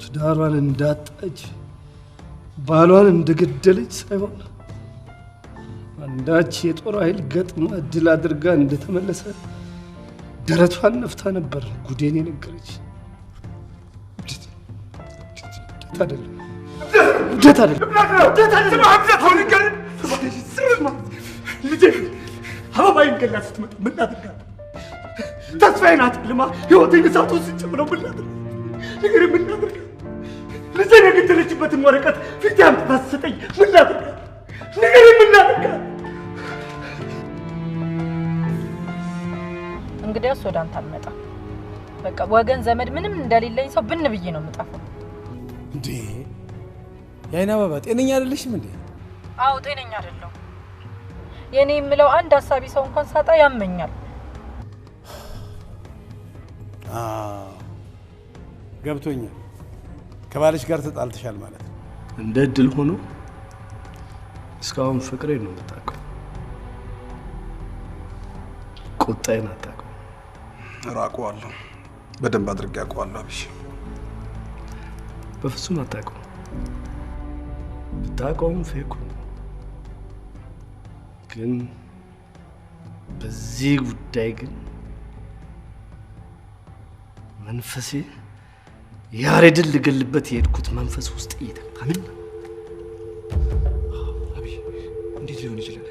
ትዳሯን እንዳጣች ባሏን እንደገደለች ሳይሆን አንዳች የጦር ኃይል ገጥማ ድል አድርጋ እንደተመለሰ ደረቷን ነፍታ ነበር ጉዴን የነገረች። ውደት አይደለም። አበባዬን ገላ ስትመጣ ምን ላድርጋት? ተስፋዬን አትልማ ሕይወቴን እሳት ውስጥ ጨምረው ምን ላድርግ? ንገረኝ፣ ምን ላድርጋት? ልጄን የገደለችበትን ወረቀት ፊቴ አምጥታ ስትሰጠኝ ምን ላድርጋት? ንገረኝ፣ ምን ላድርጋት? እንግዲያውስ ወደ አንተ አልመጣም። በቃ ወገን ዘመድ ምንም እንደሌለኝ ሰው ብን ብዬ ነው የምጠፋው። እንዴ የአይን አበባ ጤነኛ አይደለሽም እንዴ? አዎ ጤነኛ አይደለሁ። የኔ የምለው አንድ ሐሳቢ ሰው እንኳን ሳጣ ያመኛል። ገብቶኛል። ከባልሽ ጋር ተጣልተሻል ማለት ነው። እንደ እድል ሆኖ እስካሁን ፍቅሬን ነው የምታውቀው፣ ቁጣዬን አታውቀው። ራቀዋለሁ፣ በደንብ አድርጌ አውቀዋለሁ። አብሽ በፍጹም አታውቀው። ብታውቀውም ፌኩ ግን በዚህ ጉዳይ ግን መንፈሴ ያሬድን ልገልበት የሄድኩት መንፈስ ውስጥ እየተካምን አብይ እንዴት ሊሆን ይችላል?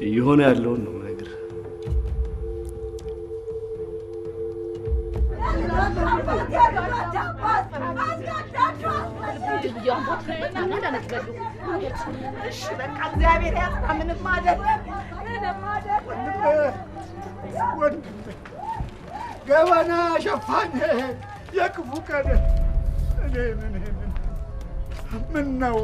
እየሆነ ያለውን ነው የምነግርህ። እሺ በቃ እግዚአብሔር ያጽና። ምንም አይደለም። ወንድሜ ገበና ሸፋኝ የክፉ ቀን እኔ ምን ነው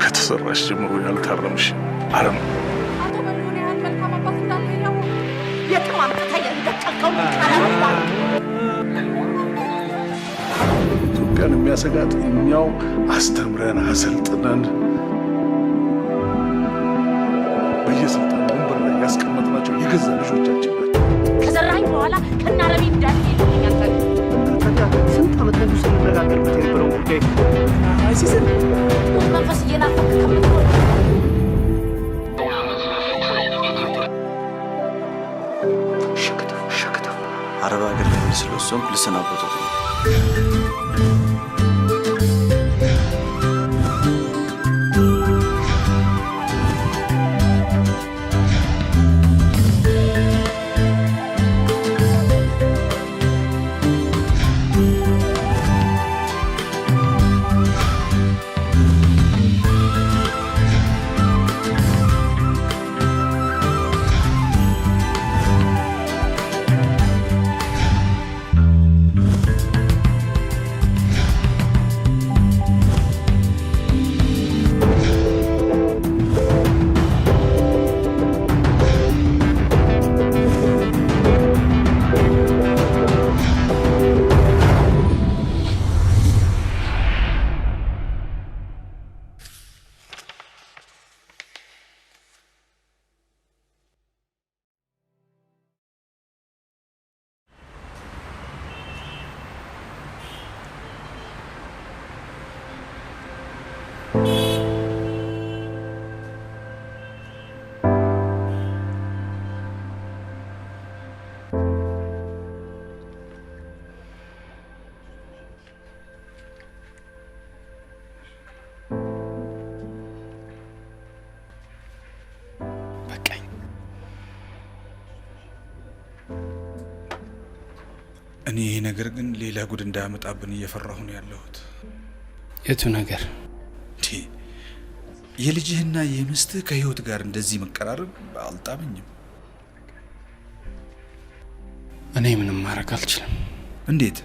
ከተሰራሽ ጀምሮ ያልታረምሽ አረም ኢትዮጵያን የሚያሰጋት እኛው አስተምረን አሰልጥነን በየስልጣን ወንበር ላይ ያስቀመጥናቸው የገዛ ልጆቻችን ናቸው። ከዘራኝ በኋላ ከናረቢ እንዳል ይልኛል። ታዲያ ስንት ዓመት ነው ስንነጋገርበት የነበረው ጉዳይ አይሲስን መንፈስ እየናፈቅ ከምትኖር አረብ ሀገር ስለወሰንኩ ልሰናበቱት ነው። እኔ ይሄ ነገር ግን ሌላ ጉድ እንዳያመጣብን እየፈራሁ ነው ያለሁት። የቱ ነገር? የልጅህና የሚስትህ ከህይወት ጋር እንደዚህ መቀራረብ አልጣመኝም። እኔ ምንም ማድረግ አልችልም። እንዴት?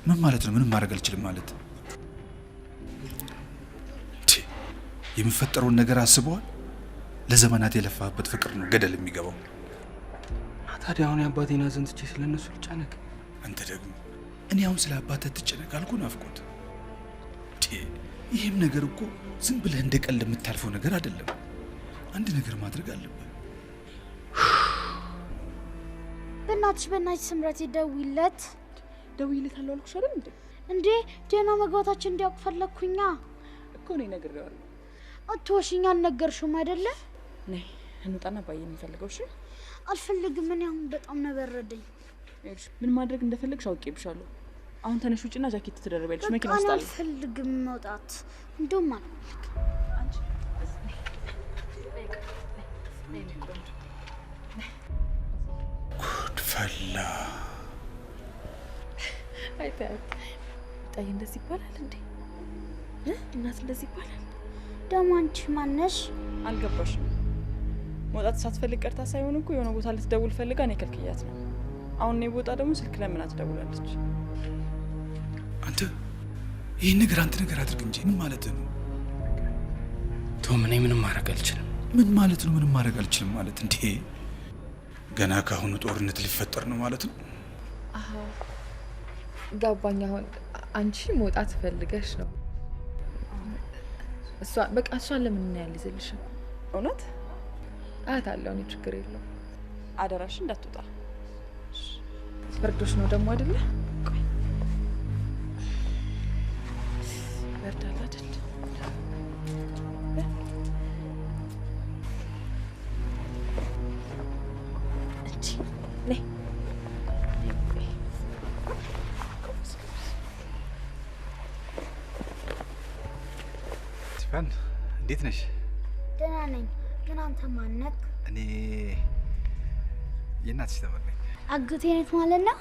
ምን ማለት ነው ምንም ማድረግ አልችልም ማለት? የሚፈጠረውን ነገር አስበዋል? ለዘመናት የለፋበት ፍቅር ነው ገደል የሚገባው። ታዲያ አሁን የአባቴን ሐዘን ትቼ ስለነሱ ልጨነቅ? አንተ ደግሞ እኔ አሁን ስለ አባትህ ትጨነቅ አልኩህ? ናፍቆት ይህም ነገር እኮ ዝም ብለህ እንደ ቀልድ የምታልፈው ነገር አይደለም። አንድ ነገር ማድረግ አለብህ። በእናትሽ ስምረት ደውይለት ደውይለታለሁ አልኩሽ አይደል እንዴ? እንዴ ደህና መግባታችን እንዲያውቅ ፈለኩኛ እኮ ነው ነግሬዋለሁ። አትወሽኛ አልነገርሽውም አይደለ? ነይ እንውጣና ባየን እንፈልገው። እሺ አልፈልግም። እኔ አሁን በጣም ነበረደኝ። እሺ ምን ማድረግ እንደፈለግሽ አውቄብሻለሁ። አሁን ተነሽ ውጪና ጃኬት ትደርበልሽ መኪና ውስጥ አለ። አልፈልግም መውጣት እንደውም አልፈልግም። አንቺ ጉድ ፈላ። አይተህ ጣይ እንደዚህ ይባላል እንዴ? እናት እንደዚህ ይባላል? ደሞ አንቺ ማነሽ? አልገባሽም? መውጣት ሳትፈልግ ቀርታ ሳይሆን እኮ የሆነ ቦታ ልትደውል ፈልጋ ነው ከልክያት ነው። አሁን ነው ቦታ ደግሞ ስልክ ለምን አትደውላለች? አንተ ይሄን ነገር አድርግ እንጂ ምን ማለት ነው? ቶም እኔ ምንም ማድረግ አልችልም። ምን ማለት ነው ምንም ማድረግ አልችልም ማለት? እንዴ ገና ካሁኑ ጦርነት ሊፈጠር ነው ማለት ነው? አሃ ገባኝ። አሁን አንቺ መውጣት ፈልገሽ ነው? እሷን ለምን ነው ያልይዝልሽ? እውነት አያታለሁ እኔ ችግር የለው። አደራሽ እንዳትወጣ። በርዶሽ ነው ደግሞ አይደለ? ቆይ በርዳላ አይደል? እቺ ነይ ስፋን እንዴት ነሽ? ደህና ነኝ። ግን አንተ ማን ነህ? እኔ የእናትሽ ዘመድ ነኝ። አጎቴ ነህ ማለት ነው?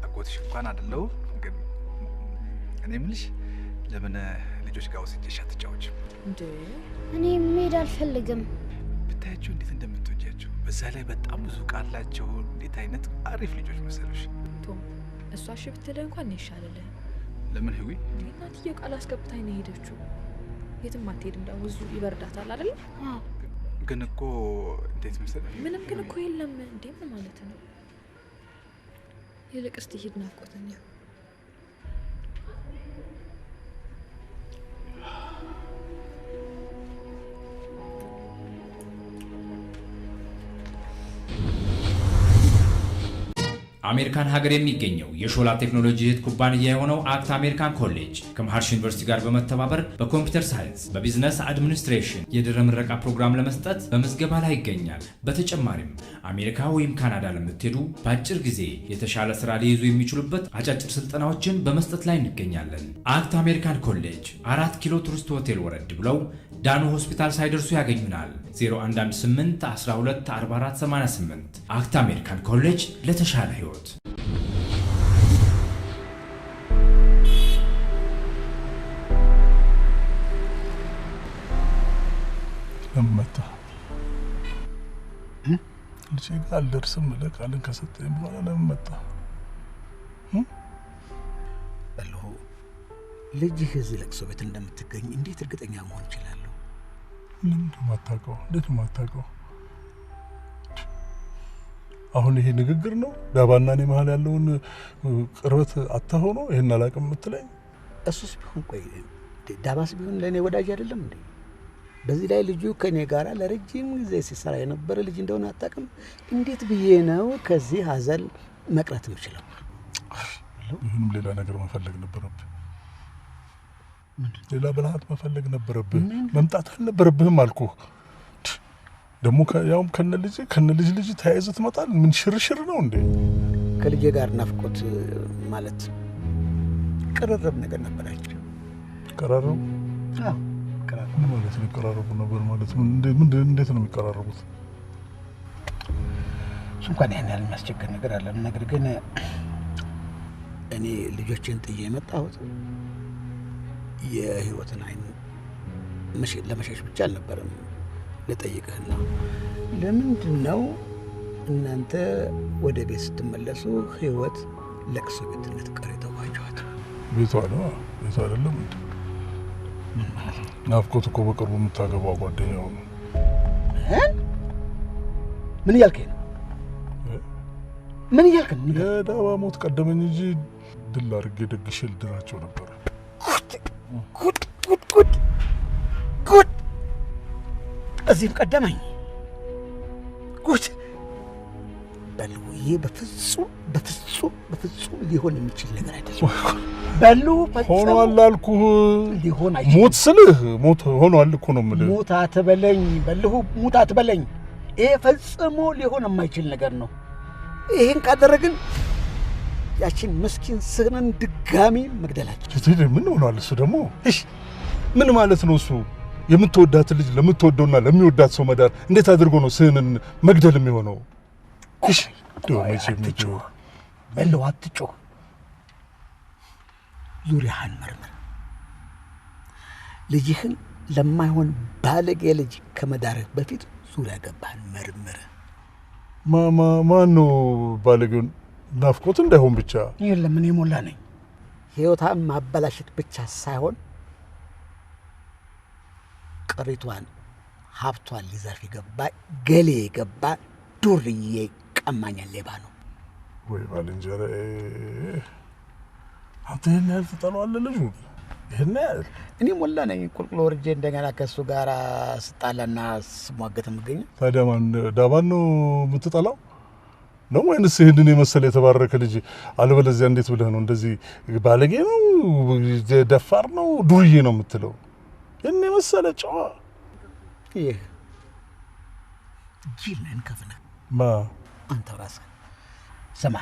አጎትሽ እንኳን አይደለሁ፣ ግን እኔ የምልሽ ለምን ልጆች ጋር ወስጄሽ አትጫወችም እንዴ? እኔ መሄድ አልፈልግም። ብታያቸው እንዴት እንደምትወጃቸው፣ በዛ ላይ በጣም ብዙ ቃላቸው። እንዴት አይነት አሪፍ ልጆች መሰለሽ። ቶም እሷ እሺ ብትል እንኳን ይሻላል። ለምን ህዊ? እናትዬው ቃል አስገብታኝ ነው ሄደችው። የትም አትሄድም። ደግሞ ብዙ ይበርዳታል አይደል? አዎ። ግን እኮ እንዴት መሰለሽ? ምንም ግን እኮ የለም። እንዴ ምን ማለት ነው? ይልቅስ ትሄድ ናፍቆተኛ። አሜሪካን ሀገር የሚገኘው የሾላ ቴክኖሎጂ እህት ኩባንያ የሆነው አክት አሜሪካን ኮሌጅ ከመሃርሽ ዩኒቨርሲቲ ጋር በመተባበር በኮምፒውተር ሳይንስ በቢዝነስ አድሚኒስትሬሽን የድህረ ምረቃ ፕሮግራም ለመስጠት በምዝገባ ላይ ይገኛል። በተጨማሪም አሜሪካ ወይም ካናዳ ለምትሄዱ በአጭር ጊዜ የተሻለ ስራ ሊይዙ የሚችሉበት አጫጭር ስልጠናዎችን በመስጠት ላይ እንገኛለን። አክት አሜሪካን ኮሌጅ 4 ኪሎ ቱሪስት ሆቴል ወረድ ብለው ዳኖ ሆስፒታል ሳይደርሱ ያገኙናል። 0118 12 44 88 አክት አሜሪካን ኮሌጅ ለተሻለ ህይወት። ለምመጣ ልጄ ጋር አልደርስም ብለህ ቃልን ከሰጠኝ በኋላ ለምመጣ በልሁ ልጅህ እዚህ ለቅሶ ቤት እንደምትገኝ እንዴት እርግጠኛ መሆን እችላለሁ? ምን እንደማታውቀው እንዴት ማታውቀው? አሁን ይሄ ንግግር ነው? ዳባና እኔ መሀል ያለውን ቅርበት አታሆ ነው ይሄን አላውቅም የምትለኝ? እሱስ ቢሆን ቆይ ዳባስ ቢሆን ለእኔ ወዳጅ አይደለም እንዴ? በዚህ ላይ ልጁ ከኔ ጋር ለረጅም ጊዜ ሲሰራ የነበረ ልጅ እንደሆነ አታውቅም? እንዴት ብዬ ነው ከዚህ ሀዘን መቅረት የምችለው? ይሁንም ሌላ ነገር መፈለግ ነበረብህ። ሌላ ብልሃት መፈለግ ነበረብህ። መምጣት አልነበረብህም አልኩህ። ደግሞ ያውም ከነ ልጅ ተያይዘህ ትመጣል። ምን ሽርሽር ነው እንዴ? ከልጄ ጋር ናፍቆት ማለት ቅርርብ ነገር ነበራቸው። ቀራረቡ? አዎ ቀራረቡ። ምን ማለት ነው? ቀራረቡ ነበር ማለት እንዴት ነው የሚቀራረቡት? እንኳን ያን ያህል የሚያስቸግር ነገር አለ። ነገር ግን እኔ ልጆችን ጥዬ የመጣሁት የህይወትን አይን ለመሸሽ ብቻ አልነበረም ልጠይቅህና ለምንድነው እናንተ ወደ ቤት ስትመለሱ ህይወት ለቅሶ ቤት ልትቀር የተዋቻት? ቤቷ ነው ቤቷ አይደለም እንዴ? ናፍቆት እኮ በቅርቡ የምታገባው ጓደኛው ነው። ምን እያልከኝ ነው? ምን እያልከኝ ነው? የዳዋ ሞት ቀደመኝ እንጂ ድል አድርጌ ደግሼ ልድራቸው ነበር። ጉድ እዚህም ቀደመኝ። ጉድ በሉዬ በፍጹም ሊሆን የሚችል ነገር አይደለም። በሉ ሆኗል አልኩህ። ሞት ስልህ ሞት ሆኗል እኮ ነው የምልህ። ሞት አትበለኝ በልሁ፣ ሞት አትበለኝ። ይሄ ፈጽሞ ሊሆን የማይችል ነገር ነው። ይሄን ካደረግን ያቺን ምስኪን ስህንን ድጋሚ መግደላችን። ምን ሆኗል እሱ ደግሞ? እሺ ምን ማለት ነው እሱ? የምትወዳት ልጅ ለምትወደውና ለሚወዳት ሰው መዳር እንዴት አድርጎ ነው ስህንን መግደል የሚሆነው? እሺ አትጮህ በለው፣ አትጮህ። ዙሪያህን መርምር። ልጅህን ለማይሆን ባለጌ ልጅ ከመዳርህ በፊት ዙሪያ ገባህን መርምር። ማን ነው ባለጌውን? ናፍቆት እንዳይሆን ብቻ። የለም እኔ ሞላ ነኝ። ህይወቷን ማበላሸት ብቻ ሳይሆን ቅሪቷን ሀብቷን ሊዘርፍ የገባ ገሌ የገባ ዱርዬ ቀማኛ ሌባ ነው። ወይ ባልንጀራ፣ አንተ ይሄን ያህል ትጠላዋለህ ልጁ? ይሄን ያህል? እኔ ሞላ ነኝ ቁልቁል ወርጄ እንደገና ከሱ ጋር ስጣላና ስሟገት የምገኝ። ታዲያ ማን ዳባን ነው የምትጠላው ነው ወይንስ ይሄንን የመሰለ የተባረከ ልጅ? አለበለዚያ እንዴት ብለህ ነው እንደዚህ ባለጌ ነው ደፋር ነው ዱርዬ ነው የምትለው? ይሄን የመሰለ ጨዋ ይህ ጂልን ከፍና አንተ ራስህ ስማ፣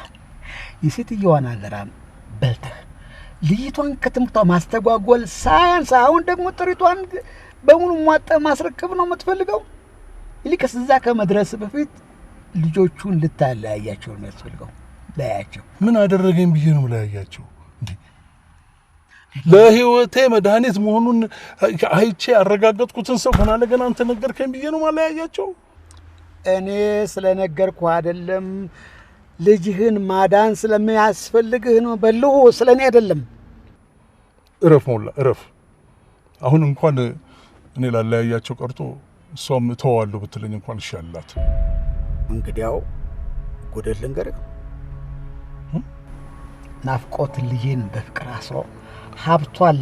የሴትዮዋን አደራ በልተህ ልጅቷን ከትምህርቷ ማስተጓጎል ሳያንስ አሁን ደግሞ ጥሪቷን በሙሉ ሟጠህ ማስረከብ ነው የምትፈልገው? ይልቅስ እዛ ከመድረስ በፊት ልጆቹን ልታለያያቸው ነው የሚያስፈልገው። ለያቸው። ምን አደረገኝ ብዬ ነው ለያያቸው? ለህይወቴ መድኃኒት መሆኑን አይቼ ያረጋገጥኩትን ሰው ገና ለገና አንተ ነገርከኝ ብዬ ነው ማለያያቸው? እኔ ስለነገርኩ አይደለም፣ ልጅህን ማዳን ስለሚያስፈልግህ ነው። በልሁ ስለኔ አይደለም። እረፍ ሞላ እረፍ። አሁን እንኳን እኔ ላለያያቸው ቀርቶ እሷም ተዋዋለሁ ብትለኝ እንኳን ይሻላት። እንግዲያው ጎደል ልንገርህ፣ ናፍቆት ልጄን በፍቅር አስሮ ሀብቷን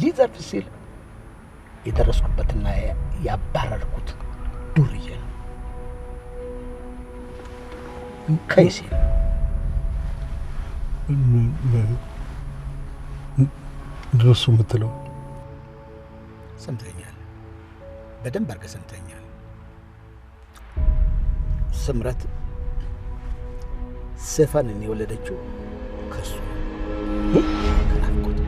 ሊዘርፍ ሲል የደረስኩበትና ያባረርኩት ዱርዬ ነው። ከይሲ ድረሱ የምትለው ሰምተኛል። በደንብ አድርገህ ሰምተኛል። ስምረት ስፈንን የወለደችው ከሱ ከናፍቆት።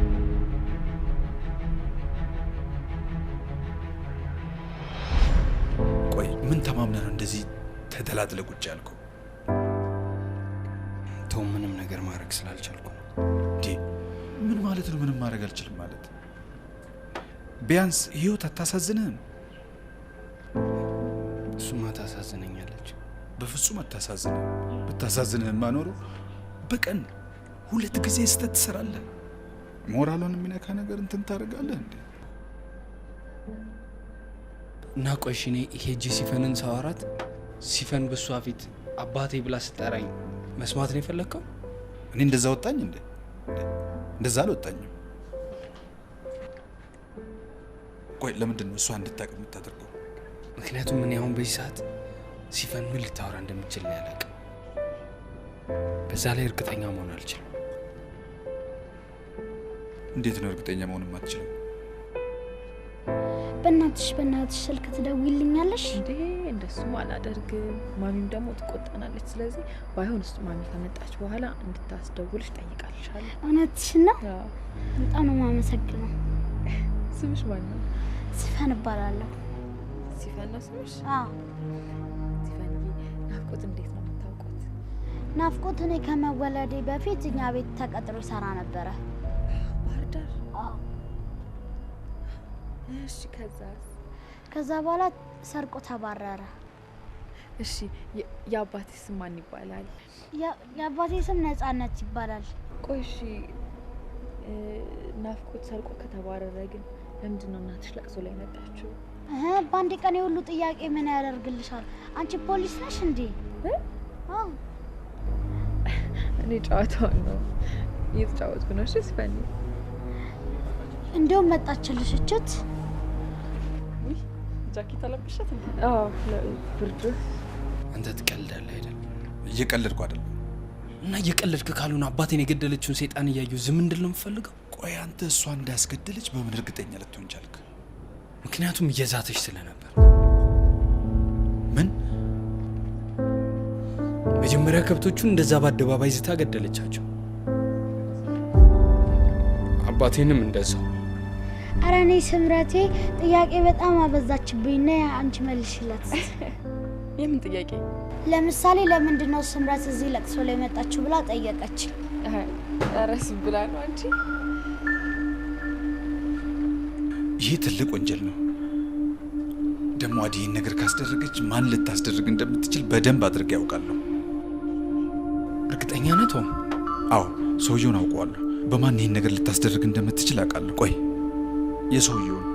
ቆይ ምን ተማምነህ ነው እንደዚህ ተደላድለ ቁጭ ያልከው? ተው፣ ምንም ነገር ማድረግ ስላልቻልኩ ነው። ምን ማለት ነው? ምንም ማድረግ አልችልም ማለት? ቢያንስ ህይወት አታሳዝንህም? እሱማ ታሳዝነኛለች። በፍጹም አታሳዝንህም። ብታሳዝንህማ ኖሮ በቀን 2 ጊዜ ስተት ትሰራለህ። ሞራሉን የሚነካ ነገር እንትን ታደርጋለህ እንዴ? እና ቆይ እኔ ሄጄ ሲፈንን ሳወራት ሲፈን በሷ ፊት አባቴ ብላ ስጠራኝ መስማት ነው የፈለከው? እኔ እንደዛ ወጣኝ እንዴ? እንደዛ አልወጣኝም። ቆይ ለምንድን ነው እሷ እንድታውቅ የምታደርገው? ምክንያቱም እኔ አሁን በዚህ ሰዓት ሲፈን ምን ልታወራ እንደምችል ነው ያላውቅም። በዛ ላይ እርግጠኛ መሆን አልችልም። እንዴት ነው እርግጠኛ መሆን የማትችለው? በእናትሽ ስልክ ትደውይልኛለሽ እንዴ? እንደሱ አላደርግም። ማሚም ደግሞ ትቆጣናለች። ስለዚህ ባይሆን እሱ ማሚ ከመጣች በኋላ እንድታስደውልሽ ጠይቃልሻለሁ። እውነትሽን ነው? በጣም ነው የማመሰግነው። ስምሽ ማን ነው? ሲፈን እባላለሁ። ሲፈን ነው ስምሽ? አዎ። ሲፈንዬ፣ ናፍቆት እንዴት ነው የምታውቁት? ናፍቆት እኔ ከመወለዴ በፊት እኛ ቤት ተቀጥሮ ይሰራ ነበረ። ባህር ዳር? አዎ። እሺ ከዛ በኋላ ሰርቆ ተባረረ። እሺ የአባቴ ስም ማን ይባላል? የአባቴ ስም ነጻነት ይባላል። ቆይ እሺ ናፍቆት ሰርቆ ከተባረረ ግን ለምንድነው እናትሽ ለቅሶ ላይ መጣችው? በአንድ ቀን የሁሉ ጥያቄ ምን ያደርግልሻል? አንቺ ፖሊስ ነሽ እንዴ? አዎ እኔ ጨዋታው ነው እየተጫወትኩ ነው። እሺ ስፈኒ እንደውም መጣችልሽ እችት ጃኬት አለብሻት እንዴ? አዎ ብርድ። አንተ ትቀልዳለህ አይደል? እየቀለድኩ አይደል? እና እየቀለድክ ካልሆነ አባቴን የገደለችውን ሰይጣን እያየሁ ዝም እንድል ነው የምፈልገው? ቆይ አንተ እሷ እንዳስገደለች በምን እርግጠኛ ልትሆን ቻልክ? ምክንያቱም እየዛተች ስለነበር። ምን? መጀመሪያ ከብቶቹን እንደዛ በአደባባይ ዝታ ገደለቻቸው። አባቴንም እንደዛው። ኧረ እኔ ስምረቴ ጥያቄ በጣም አበዛችብኝ እና አንቺ መልሽላት። የምን ጥያቄ? ለምሳሌ ለምንድነው ስምረት እዚህ ለቅሶ ላይ መጣችሁ ብላ ጠየቀች። አረስ ብላ ነው አንቺ? ይሄ ትልቅ ወንጀል ነው። ደግሞ አዲን ነገር ካስደረገች ማን ልታስደርግ እንደምትችል በደንብ አድርጌ ያውቃለሁ። እርግጠኛ ነህ ቶም? አዎ ሰውየውን አውቀዋለሁ። በማን ይሄን ነገር ልታስደርግ እንደምትችል አውቃለሁ። ቆይ የሰውየውን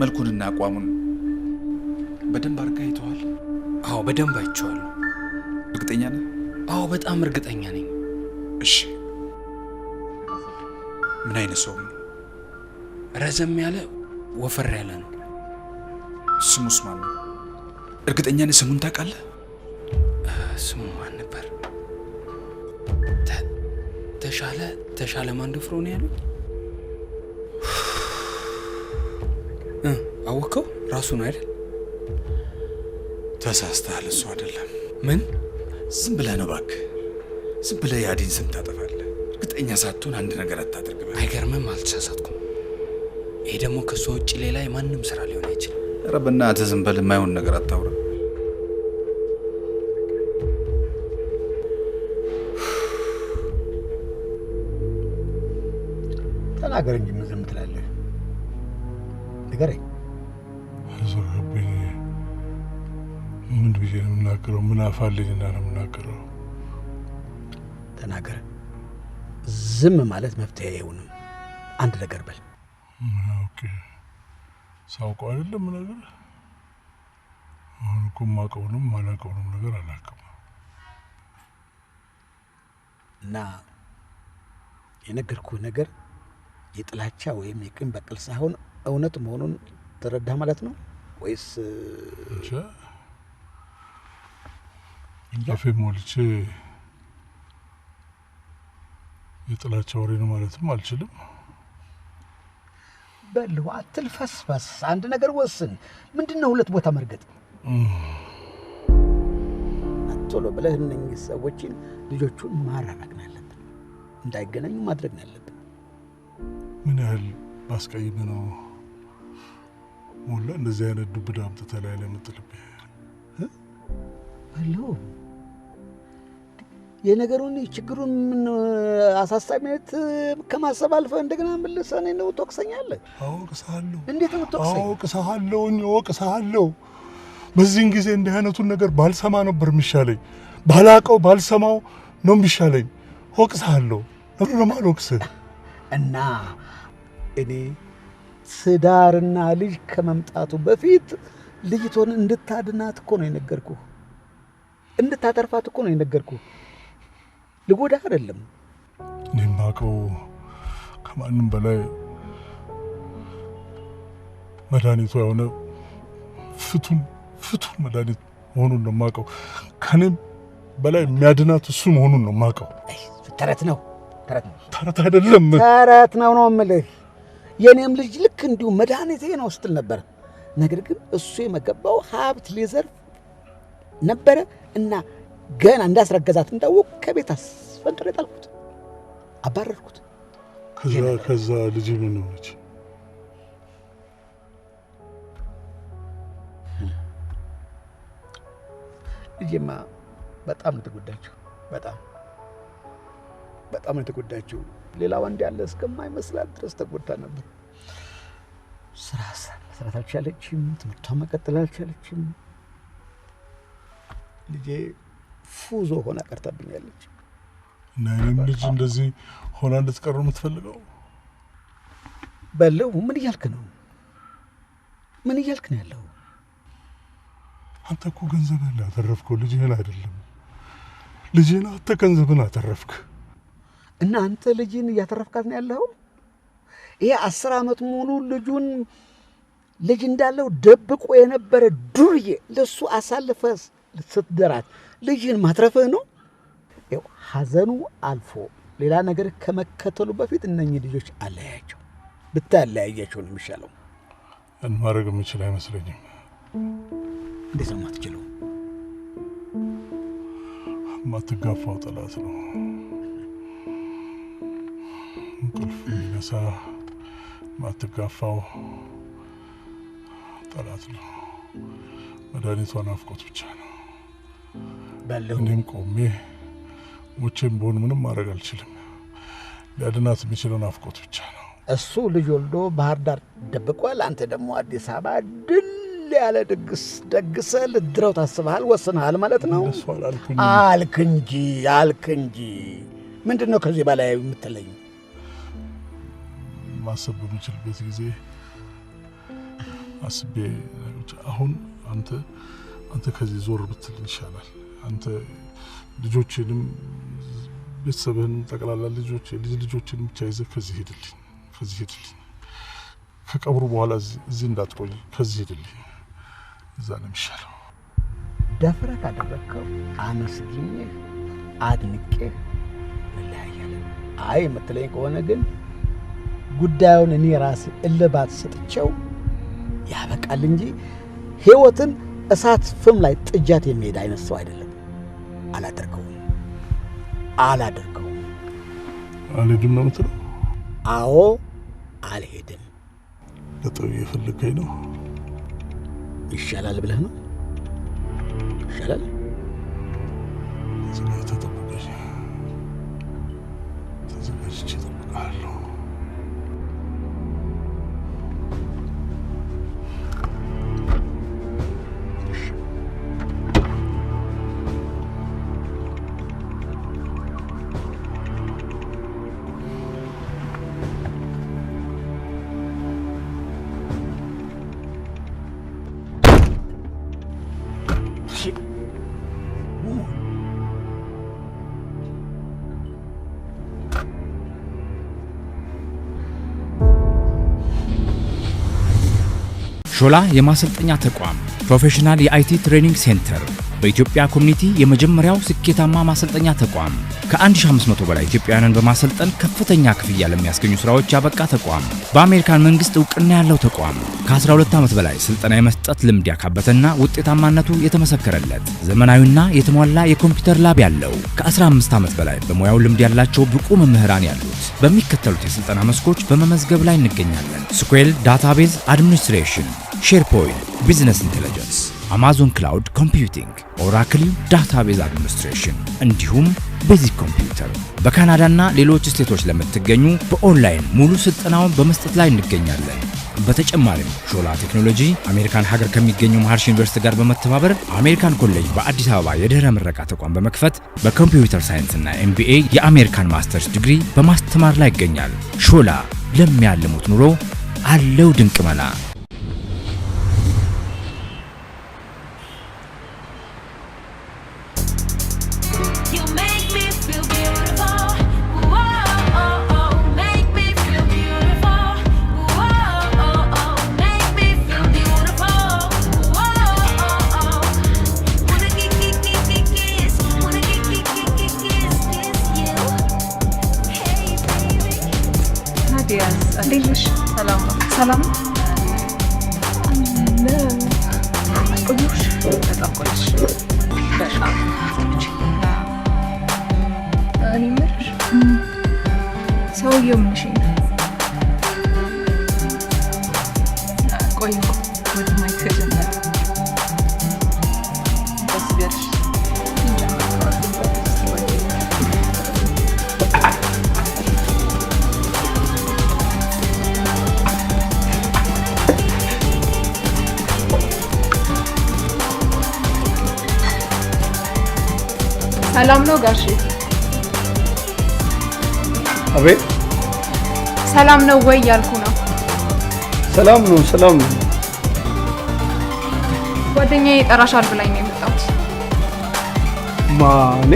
መልኩንና አቋሙን በደንብ አድርጋ አይተዋል? አዎ በደንብ አይቼዋለሁ። እርግጠኛ ነህ? አዎ በጣም እርግጠኛ ነኝ። እሺ ምን አይነት ሰው ነው? ረዘም ያለ ወፈር ያለ ነው። ስሙስ ማን ነው? እርግጠኛ ነህ ስሙን ታውቃለህ? ስሙ ማን ነበር? ተሻለ ማንደፍሮ ነው ያሉት። አወቀው ራሱ ነው አይደል? ተሳስተሃል። እሱ አይደለም። ምን? ዝም ብለህ ነው እባክህ። ዝም ብለህ የአዲን ስም ታጠፋለህ። እርግጠኛ ሳትሆን አንድ ነገር አታድርግ። አይገርምም? አልተሳሳትኩም። ይሄ ደግሞ ከሱ ውጪ ሌላ የማንም ስራ ሊሆን አይችልም። ኧረ በእናትህ ዝም በል። የማይሆን ነገር አታውራ። ተናገር እንጂ ምን ዝም ትላለህ? ንገረኝ። አዘጋብኝ። ምን ብዬ ነው የምናገረው? ምን አፋልኝና ነው የምናገረው? ተናገር። ዝም ማለት መፍትሄ አይሆንም። አንድ ነገር በል። ኦኬ ሳውቀው አይደለም ነገር አሁን እኮ የማውቀውንም የማላውቀውንም ነገር አላውቅም። እና የነገርኩህ ነገር የጥላቻ ወይም የቂም በቀል ሳይሆን እውነት መሆኑን ተረዳህ ማለት ነው ወይስ? አፌ ሞልቼ የጥላቻ ወሬ ነው ማለትም አልችልም። በልሁ አትልፈስፈስ። አንድ ነገር ወስን። ምንድነው ሁለት ቦታ መርገጥ? ቶሎ ብለህ እነኝህ ሰዎችን ልጆቹን ማራራቅ ነው ያለብን። እንዳይገናኙ ማድረግ ነው ያለብን። ምን ያህል ባስቀይም ነው ሞላ እንደዚህ አይነት ዱብዳ አምጥተህ ላይ ለምጥልብህ? በልሁ የነገሩን ችግሩን ምን አሳሳቢነት ከማሰብ አልፈህ እንደገና መልሰህ እኔን ነው ትወቅሰኛለህ? አውቅሳለሁ። እንዴት ነው ትወቅሰኝ? አውቅሳለሁ። በዚህን ጊዜ እንዲህ አይነቱን ነገር ባልሰማ ነበር የሚሻለኝ። ባላቀው ባልሰማው ነው የሚሻለኝ። አውቅሳለሁ። ለምን አልወቅስህ? እና እኔ ትዳርና ልጅ ከመምጣቱ በፊት ልጅቶን እንድታድናት እኮ ነው የነገርኩህ። እንድታተርፋት እኮ ነው የነገርኩህ። ልጎዳህ አይደለም። እኔ የማውቀው ከማንም በላይ መድኃኒቱ የሆነ ፍቱን መድኃኒት መሆኑን ነው የማውቀው። ከኔም በላይ የሚያድናት እሱ መሆኑን ነው የማውቀው። ተረት ነው አይደለም። ተረት ነው የምልህ። የኔም ልጅ ልክ እንዲሁ መድኃኒቴ ነው ስትል ነበር። ነገር ግን እሱ የመገባው ሀብት ሊዘርፍ ነበረ እና ገና እንዳስረገዛት እንዳወቅ ከቤት አስፈንጥሬ ጣልኩት፣ አባረርኩት። ከዛ ልጅ ምን ሆነች? ልጄማ በጣም ተጎዳችሁ። በጣም ተጎዳችሁ። ሌላ ወንድ ያለ እስከማይመስላት ድረስ ተጎድታ ነበር። ስራ መስራት አልቻለችም። ትምህርቷን መቀጠል አልቻለችም። ልጄ ፉዞ ሆና ቀርታብኛለች። እና እኔም ልጅ እንደዚህ ሆና እንድትቀር የምትፈልገው? በለው ምን እያልክ ነው? ምን እያልክ ነው ያለው? አንተ እኮ ገንዘብህን ያተረፍከው ልጅህን አይደለም። ልጅህን አንተ ገንዘብህን አተረፍክ እና አንተ ልጅህን እያተረፍካት ነው ያለው። ይሄ 10 ዓመት ሙሉ ልጁን ልጅ እንዳለው ደብቆ የነበረ ዱርዬ ለሱ አሳልፈህ ስትደራት ልጅህን ማትረፍህ ነው። ይኸው ሐዘኑ አልፎ ሌላ ነገር ከመከተሉ በፊት እነኚህ ልጆች አለያያቸው። ብታለያያቸው ነው የሚሻለው። ማድረግ የምችል አይመስለኝም። እንዴት ነው የማትችለው? ማትጋፋው ጠላት ነው። እንቅልፍ የሚነሳ ማትጋፋው ጠላት ነው። መድኃኒቷ ናፍቆት ብቻ ነው። እኔም ቆሜ ሞቼም በሆን ምንም ማድረግ አልችልም። ሊያድናት የሚችለው ናፍቆት ብቻ ነው። እሱ ልጅ ወልዶ ባህር ዳር ደብቋል። አንተ ደግሞ አዲስ አበባ ድል ያለ ድግስ ደግሰህ ልትድረው ታስበሃል፣ ወስነሃል ማለት ነው። አልክ እንጂ ምንድን ነው ከዚህ በላይ የምትለኝ? ማሰብ በምችልበት ጊዜ አስቤ አሁን አንተ ከዚህ ዞር ብትል ይሻላል። አንተ ልጆችንም ቤተሰብህን ጠቅላላ ልጆችን ብቻ ይዘህ ከዚህ ሄድልኝ። ከቀብሩ በኋላ እዚህ እንዳትቆይ፣ ከዚህ ሄድልኝ። እዛ ነው የሚሻለው። ደፍረህ ካደረግከው አመስግኜህ አድንቄህ እንለያያለን። አይ የምትለኝ ከሆነ ግን ጉዳዩን እኔ ራሴ እልባት ሰጥቼው ያበቃል እንጂ ህይወትን እሳት ፍም ላይ ጥጃት የሚሄድ አይነት ሰው አይደለም። አላደርገውም። አልሄድም ነው የምትለው? አዎ አልሄድም። ለጠው የፈለገኝ ነው። ይሻላል ብለህ ነው? ይሻላል። ተዘጋጅቼ እጠብቅሃለሁ። ሾላ የማሰልጠኛ ተቋም ፕሮፌሽናል የአይቲ ትሬኒንግ ሴንተር በኢትዮጵያ ኮሚኒቲ የመጀመሪያው ስኬታማ ማሰልጠኛ ተቋም ከ1500 በላይ ኢትዮጵያውያንን በማሰልጠን ከፍተኛ ክፍያ ለሚያስገኙ ስራዎች ያበቃ ተቋም በአሜሪካን መንግስት እውቅና ያለው ተቋም ከ12 ዓመት በላይ ስልጠና የመስጠት ልምድ ያካበተና ውጤታማነቱ የተመሰከረለት ዘመናዊና የተሟላ የኮምፒውተር ላብ ያለው ከ15 ዓመት በላይ በሙያው ልምድ ያላቸው ብቁ መምህራን ያሉት በሚከተሉት የስልጠና መስኮች በመመዝገብ ላይ እንገኛለን። ስኩዌል ዳታቤዝ አድሚኒስትሬሽን፣ ሼርፖይንት ቢዝነስ ኢንተለጀንስ፣ አማዞን ክላውድ ኮምፒውቲንግ፣ ኦራክል ዳታቤዝ አድሚኒስትሬሽን እንዲሁም ቤዚክ ኮምፒውተር። በካናዳና ሌሎች ስቴቶች ለምትገኙ በኦንላይን ሙሉ ስልጠናውን በመስጠት ላይ እንገኛለን። በተጨማሪም ሾላ ቴክኖሎጂ አሜሪካን ሀገር ከሚገኘው መሐርሽ ዩኒቨርሲቲ ጋር በመተባበር አሜሪካን ኮሌጅ በአዲስ አበባ የድህረ ምረቃ ተቋም በመክፈት በኮምፒውተር ሳይንስና ኤምቢኤ የአሜሪካን ማስተርስ ዲግሪ በማስተማር ላይ ይገኛል። ሾላ ለሚያልሙት ኑሮ አለው ድንቅ መላ። ሰላም ቆዩሽ በጣም ቆይሽ። በጣም እኔ ምርሽ ሰውየው ምንሽ ነው? ቆዩ ወደ ማይክ ተጀመረ በስገርሽ ሰላም ነው ጋሼ? አቤት። ሰላም ነው ወይ ያልኩ ነው። ሰላም ነው፣ ሰላም ነው። ጓደኛዬ ይጠራሻል ብላኝ ነው የመጣሁት። ማን?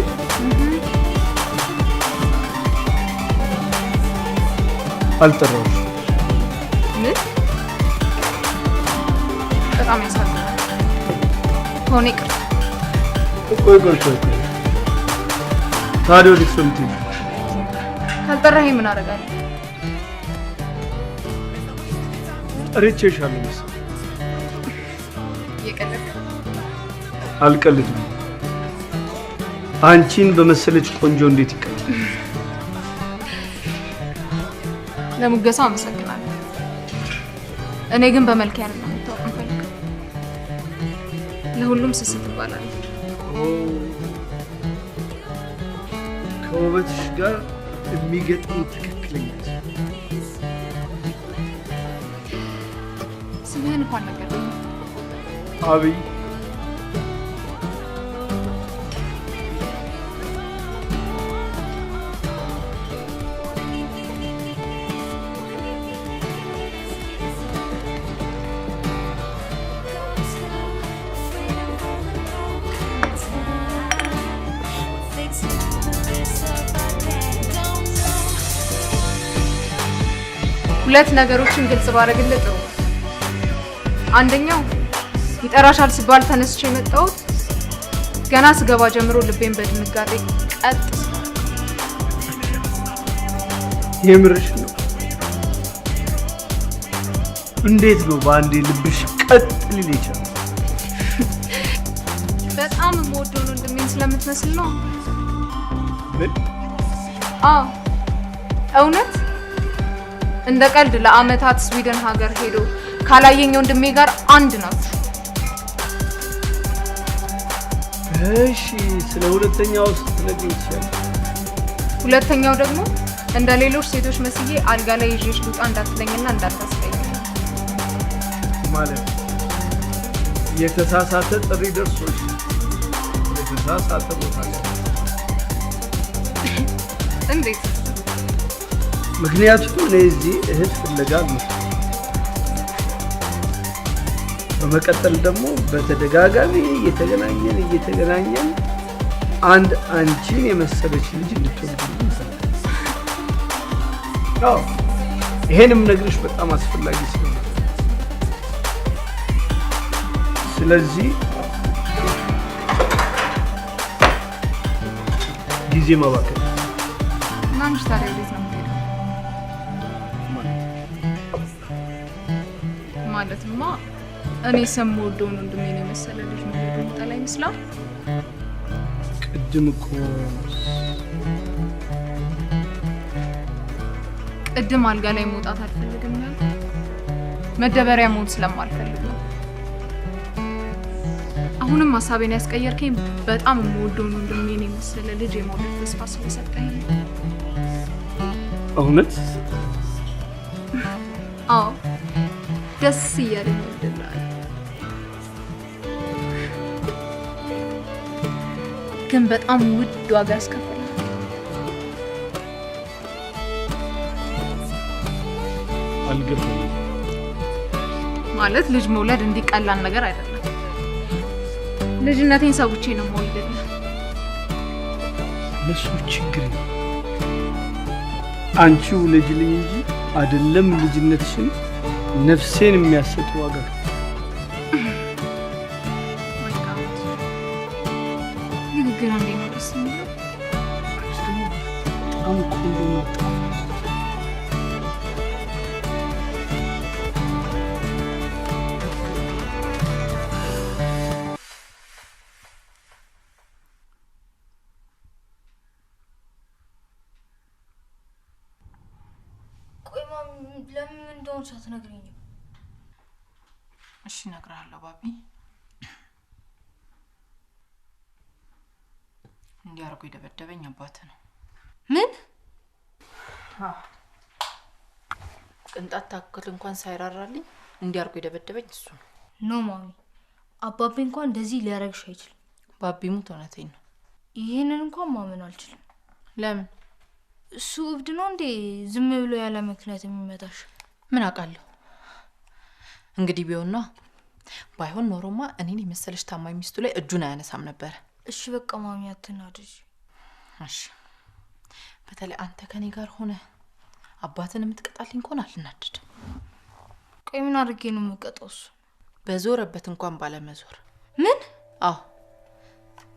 አልጠራሁሽ። ምን? በጣም ያሳዝናል። ሆኔ ይቅርታ። ቆይ ታዲያ ወዴት ነው የምትሄጂው? ካልጠራኸኝ ምን አደርጋለሁ? ጠርቼሻለሁ መሰለኝ። እየቀለድክ? አልቀልድም። አንቺን በመሰለች ቆንጆ እንዴት ይቀልድ? ለሙገሳው አመሰግናለሁ። እኔ ግን በመልክ ያለ ነው የምታውቅ እንፈልግ። ለሁሉም ስስት ይባላል። ከውበትሽ ጋር የሚገጥም ትክክለኛ ስምህን እንኳን ነገርከኝ። አብይ። ሁለት ነገሮችን ግልጽ ባደረግልህ ጥሩ። አንደኛው ይጠራሻል ሲባል ተነስቼ የመጣሁት ገና ስገባ ጀምሮ ልቤን በድንጋጤ ቀጥ። የምርሽ ነው? እንዴት ነው በአንዴ ልብሽ ቀጥ ሊል ይችላል? በጣም የምወደው ነው ወንድሜን ስለምትመስል ነው። ምን? አዎ እውነት። እንደ ቀልድ ለአመታት ስዊድን ሀገር ሄዶ ካላየኝ ወንድሜ ጋር አንድ ናችሁ። እሺ፣ ስለ ሁለተኛው ስትነግሪኝ ይችላል? ሁለተኛው ደግሞ እንደ ሌሎች ሴቶች መስዬ አልጋ ላይ ይዤሽ ልውጣ እንዳትለኝና እንዳታስቀኝ ማለት የተሳሳተ ጥሪ ደርሶሽ የተሳሳተ ቦታ ላይ እንዴት? ምክንያቱም እኔ እዚህ እህት ፍለጋ ነው። በመቀጠል ደግሞ በተደጋጋሚ እየተገናኘን አንድ አንቺን የመሰለች ልጅ እንድትወልድ ነው። ይሄንም ነግርሽ በጣም አስፈላጊ ስለሆነ ስለዚህ ጊዜ ማባከን እና አንቺ ታዲያ ወዴት ነው የምትሄደው? ማለትማ እኔ የምወደውን ወንድሜን የመሰለ ልጅ መሄዱ ጠላ ይመስላል። ቅድም አልጋ ላይ መውጣት አልፈልግም ያልኩት መደበሪያ መሆን ስለማልፈልግ ነው። አሁንም ሀሳቤን ያስቀየርከኝ በጣም የምወደውን ወንድሜን የመሰለ ልጅ የመውለድ ተስፋ ስለሰጠኝ ነው። እውነት? አዎ፣ ደስ እያለኝ ወልድልሃል። ግን በጣም ውድ ዋጋ ያስከፍላል። አልገባኝም። ማለት ልጅ መውለድ እንዲቀላል ነገር አይደለም። ልጅነቴን ሰውቼ ነው የምወልድልህ። ለሱ ችግር ነው። አንቺው ልጅልኝ እንጂ አይደለም ልጅነትሽን ነፍሴን የሚያሰጥ ዋጋ ንግግር እንዴ ነው ደስ የሚለው። በጣም ቆንጆ ነው። ለምን እንደሆነ ሳትነግሪኝ? እሺ እነግርሃለሁ ባቢ። እንዲያርጉ የደበደበኝ አባት ነው። ምን? ቅንጣት ታክል እንኳን ሳይራራልኝ እንዲያርጉ የደበደበኝ እሱ ነው። ኖ ማሚ፣ አባቢ እንኳን እንደዚህ ሊያረግሽ አይችልም። ባቢ ሙት እውነቴን ነው። ይሄንን እንኳን ማመን አልችልም። ለምን? እሱ እብድ ነው እንዴ ዝም ብሎ ያለ ምክንያት የሚመታሽ? ምን አውቃለሁ። እንግዲህ ቢሆንና ባይሆን ኖሮማ እኔን የመሰለሽ ታማኝ ሚስቱ ላይ እጁን አያነሳም ነበር። እሺ በቃ ማሚ አትናደጂ። እሺ በተለይ አንተ ከኔ ጋር ሆነ አባትን የምትቀጣልኝ ከሆነ አልናደድ። ቆይ ምን አድርጌ ነው የምቀጣው? እሱ በዞረበት እንኳን ባለመዞር። ምን? አዎ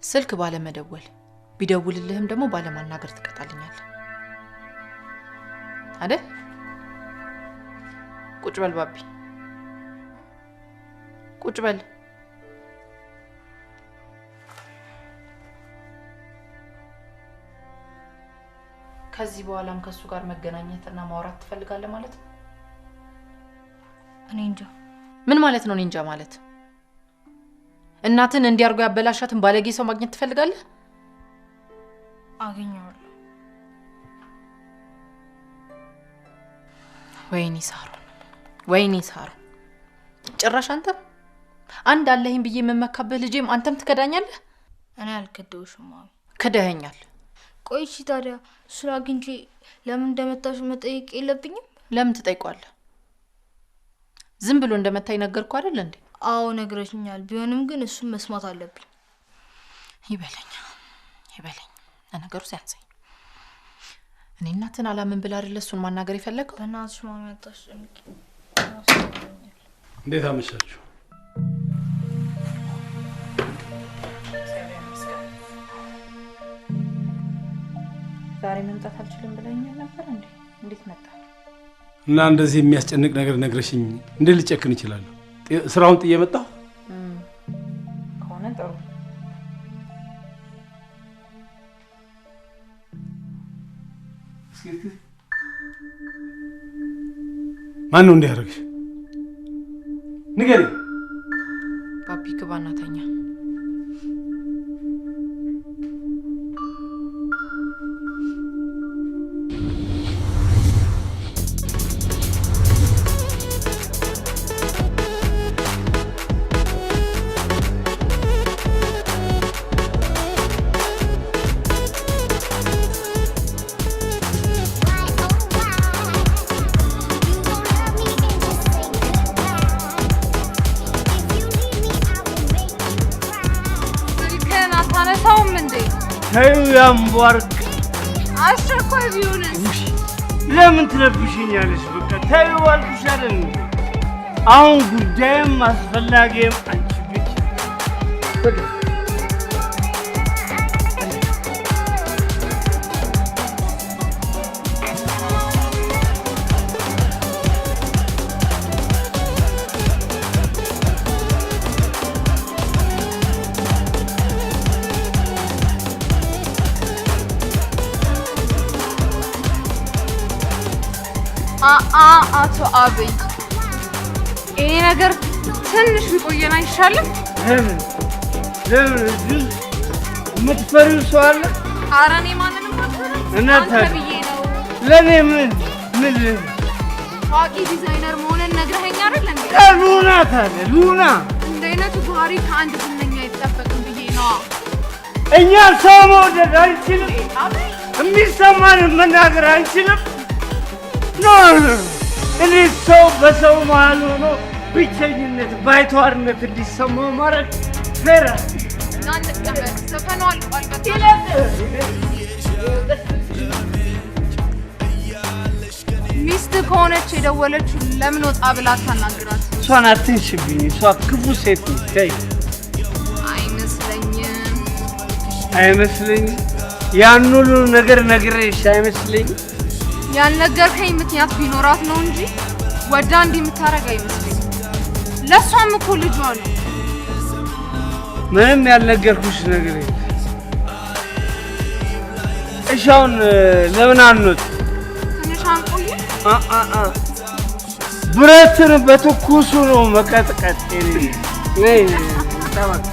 ስልክ ባለመደወል፣ ቢደውልልህም ደግሞ ባለማናገር ትቀጣልኛለህ አይደል? ቁጭ በል ባቢ ቁጭ በል። ከዚህ በኋላም ከሱ ጋር መገናኘትና ማውራት ትፈልጋለህ ማለት ነው? እኔ እንጃ። ምን ማለት ነው እኔ እንጃ ማለት? እናትን እንዲያርጉ ያበላሻትን ባለጌ ሰው ማግኘት ትፈልጋለህ? አገኘዋለሁ። ወይኔ ሳሩ ጭራሽ አንተ አንድ አለህኝ ብዬ መመካበህ ልጄም አንተም ትከዳኛለህ? እኔ አልከደውሽም ማሚ። ከደኸኛል። ቆይ እሺ ታዲያ ስራ አግኝቼ ለምን እንደመታሽ መጠየቅ የለብኝም? ለምን ትጠይቋለህ? ዝም ብሎ እንደመታይ ነገርኩ አይደል እንዴ? አዎ ነግረሽኛል። ቢሆንም ግን እሱን መስማት አለብኝ። ይበለኝ ለነገሩ ሲያንሰኝ እኔ እናትን አላምን ብላ አይደል እሱን ማናገር የፈለገው? በእናትሽ ማሚ አታስጨንቂ። እንዴት አመሻችሁ? ዛሬ መምጣት አልችልም ብለኛል ነበር እንዴ? እንዴት መጣ? እና እንደዚህ የሚያስጨንቅ ነገር ነግረሽኝ እንዴት ልጨክን ይችላል? ስራውን ጥዬ መጣሁ። ከሆነ ጥሩ። ማን ነው እንዲያደርግሽ? ንገሪ። ባቢ ግባና ተኛ። ያምባርክ አስቸኳይ ቢሆንስ ለምን ትለብሽኛለሽ? በቃ ታዩ አልኩሽ አይደል? አሁን ጉዳይም አስፈላጊም አንቺ ብቻ። አቶ አብይ ይሄ ነገር ትንሽ ቢቆየን አይሻልም? ለምን እዚህ የምትፈሪው ሰው አለ? ኧረ እኔ ማንንም አልፈራም። አንተ ብዬ ነው። ለኔ ምን ታዋቂ ዲዛይነር መሆንን ነግረኸኝ አይደል እንዴ? ሉና ታዲያ ሉና እንደ አይነቱ ባህሪ ከአንድ ዝነኛ አይጠበቅም ብዬ ነው። እኛ ሰው መውደድ አንችልም፣ የሚሰማንን መናገር አንችልም። ኖ እኔ ሰው በሰው መሀል ሆኖ ብቸኝነት ባይተዋርነት እንዲሰማው ማድረግ ፌራ ሚስት ከሆነች የደወለችው ለምን ወጣ ብላ ታናግራት? እሷን አትንሽብኝ፣ እሷ ክፉ ሴት ነች። ተይ። አይመስለኝም ያን ሁሉ ነገር ነግሬሽ አይመስለኝም። ያልነገርከኝ ምክንያት ቢኖራት ነው እንጂ ወዳ እንዲህ የምታረግ አይመስለኝም። ለሷም እኮ ልጇ ነው። ምንም ያልነገርኩሽ ነገር የለም። እሺ አሁን ለምን አንወጥ? ትንሽ አንቆይ። ብረትን በትኩሱ ነው መቀጥቀጥ። ነይ ታባክ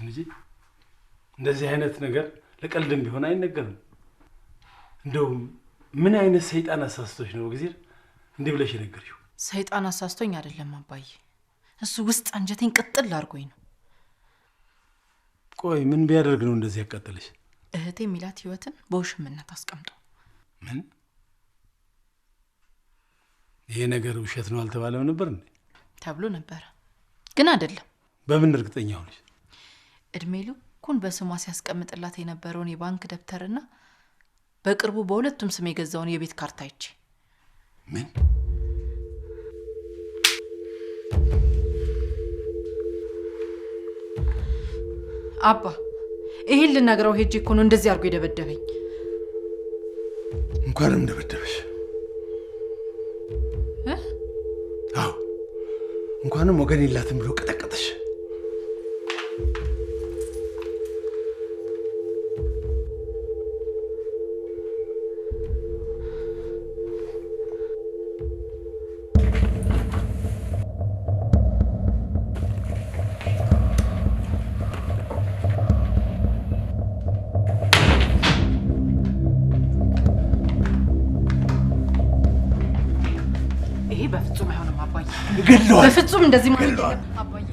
እባክሽን ልጄ እንደዚህ አይነት ነገር ለቀልድም ቢሆን አይነገርም። እንደው ምን አይነት ሰይጣን አሳስቶሽ ነው ጊዜ እንዲህ ብለሽ የነገርሽው? ሰይጣን አሳስቶኝ አይደለም አባዬ፣ እሱ ውስጥ አንጀቴን ቅጥል አድርጎኝ ነው። ቆይ ምን ቢያደርግ ነው እንደዚህ ያቃጠለሽ? እህቴ ሚላት ህይወትን በውሽምነት አስቀምጦ። ምን? ይሄ ነገር ውሸት ነው አልተባለም ነበር እንዴ? ተብሎ ነበር ግን አይደለም። በምን እርግጠኛ ሆነሽ? እድሜ ልኩን በስሟ ሲያስቀምጥላት የነበረውን የባንክ ደብተርና በቅርቡ በሁለቱም ስም የገዛውን የቤት ካርታ አይቼ። ምን? አባ ይሄን ልነግረው ሄጄ እኮ ነው እንደዚህ አድርጎ የደበደበኝ። እንኳንም ደበደበሽ። አዎ እንኳንም ወገን የላትም ብሎ ቀጠቀጠሽ። በፍጹም እንደዚህ ማለት ነው አባዬ።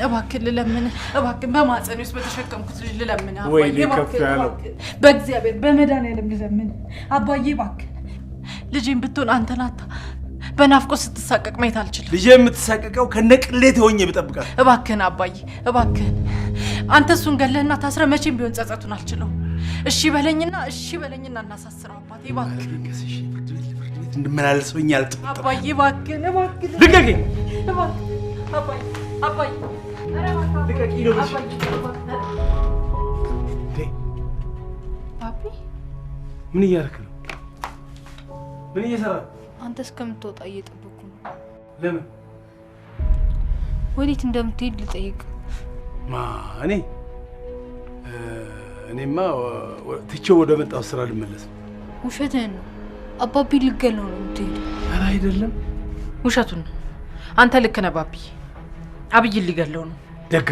እባክህን ልለምን፣ እባክህን በማጸኔ ውስጥ በተሸከምኩት ልጅ ልለምን አባዬ። በእግዚአብሔር በመድኃኒዓለም ልለምን አባዬ። እባክህን ልጄን ብትሆን አንተን አታ በናፍቆት ስትሳቀቅ ማየት አልችልም። ልጄ የምትሳቀቀው ከነቅሌት ሆኜ ብጠብቃት። እባክህን አባዬ እባክህን። አንተ እሱን ገለህና ታስረ መቼም ቢሆን ጸጸቱን አልችለው። እሺ በለኝና እናሳስረው አባቴ እባክህን። እንድመላለሰውኝ አልጠጣም አባዬ እባክህን እባክህን ልቀቂኝ። አባዬ አባዬ ልቀቂኝ ነው ልጅ። አባዬ ምን እያደረክ ነው? ምን እየሰራ? አንተ እስከምትወጣ እየጠበኩ ነው። ለምን? ወዴት እንደምትሄድ ልጠይቅ። እኔማ ትቼው ወደ መጣው ስራ ልመለስ። ውሸትህን ነው። አባቢ ልገለው ነው የምትሄደው? ኧረ አይደለም፣ ውሸቱን ነው። አንተ ልክ ነህ ባቢ። አብይን ሊገለው ነው። ደጋ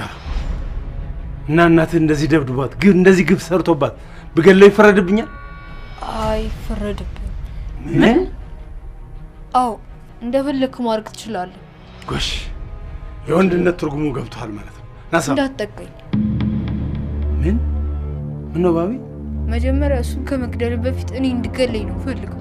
እና እናትህ እንደዚህ ደብድቧት እንደዚህ ግፍ ሰርቶባት ብገለው ይፈረድብኛል? አይፈረድብኝ። ምን? አዎ እንደፈለክ ማድረግ ትችላለህ። ጎሽ የወንድነት ትርጉሙ ገብቷል ማለት ነው። ናሳ እንዳትጠቀኝ። ምን ነው ባቢ? መጀመሪያ እሱን ከመግደል በፊት እኔ እንድገለኝ ነው ፈልገው።